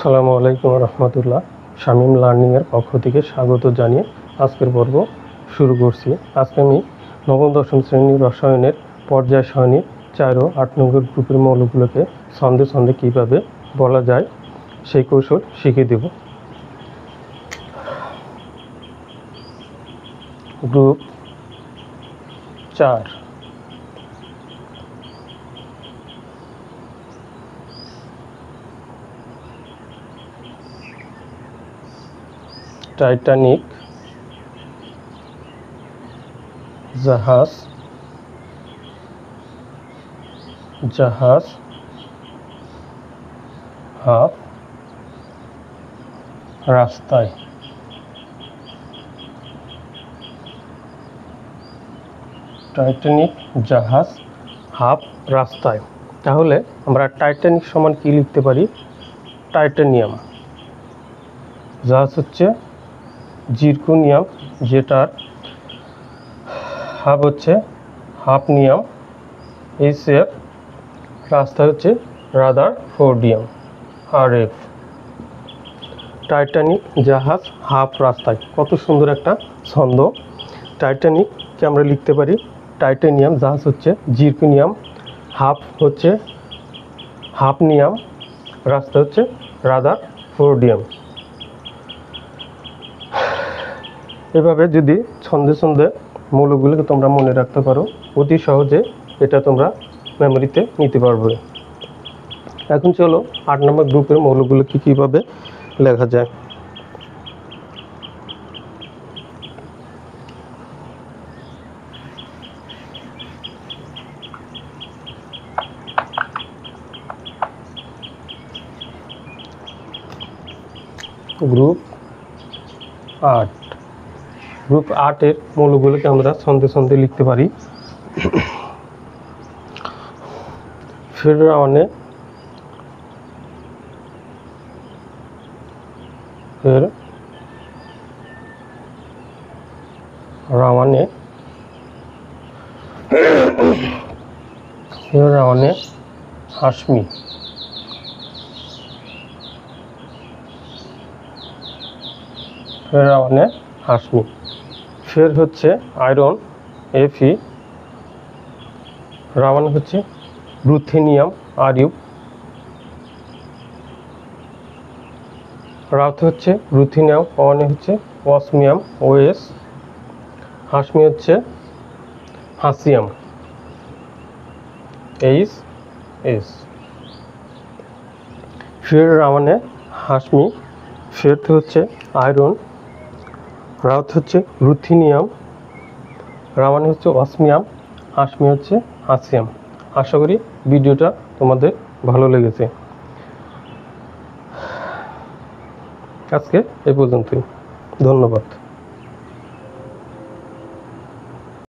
আসসালামু আলাইকুম রহমতুল্লাহ। শামীম লার্নিংয়ের পক্ষ থেকে স্বাগত জানিয়ে আজকের পর্ব শুরু করছি। আজকে আমি নবম দশম শ্রেণীর রসায়নের পর্যায় সারণীর 4 ও 8 নম্বর গ্রুপের মৌলগুলোকে ছন্দে ছন্দে কীভাবে বলা যায় সেই কৌশল শিখিয়ে দেব। গ্রুপ 4 টাইটানিক জাহাজ হাফ রাস্তায়। টাইটানিক জাহাজ হাফ রাস্তায়। তাহলে আমরা টাইটানিক সমান কি লিখতে পারি? টাইটানিয়াম। জাহাজ হচ্ছে জিরকোনিয়াম, যেটার হাফ হচ্ছে হাফনিয়াম HF, রাস্তা হচ্ছে রাদারফোর্ডিয়াম RF। টাইটানিক জাহাজ হাফ রাস্তায়, কত সুন্দর একটা ছন্দ। টাইটানিককে আমরা লিখতে পারি টাইটানিয়াম, জাহাজ হচ্ছে জিরকোনিয়াম, হাফ হচ্ছে হাফনিয়াম, রাস্তা হচ্ছে রাদারফোর্ডিয়াম। এভাবে যদি ছন্দে ছন্দে মৌলগুলোকে তোমরা মনে রাখতে পারো, অতি সহজে এটা তোমরা মেমোরিতে নিতে পারবে। এখন চলো 8 নম্বর গ্রুপের মৌলগুলোকে কীভাবে লেখা যায়। গ্রুপ 8 গ্রুপ 8-এর মৌলগুলোকে আমরা ছন্দে ছন্দে লিখতে পারি। ফেররাওয়ানে হাশমি। হাশমি। ফের হচ্ছে আয়রন Fe, রাওয়ান হচ্ছে রুথেনিয়াম RU, রাউথ হচ্ছে রুথেনিয়াম ওয়ানে হচ্ছে অসমিয়াম OS, হাশমি হচ্ছে হাসিয়াম HS। ফের রাওয়ানে হাশমি, ফেরতে হচ্ছে আয়রন, রাউথ হচ্ছে রুথেনিয়াম, রাওয়ান হচ্ছে অসমিয়াম, হাশমি হচ্ছে হাসিয়াম। আশা করি ভিডিওটা তোমাদের ভালো লেগেছে। আজকে এই পর্যন্তই, ধন্যবাদ।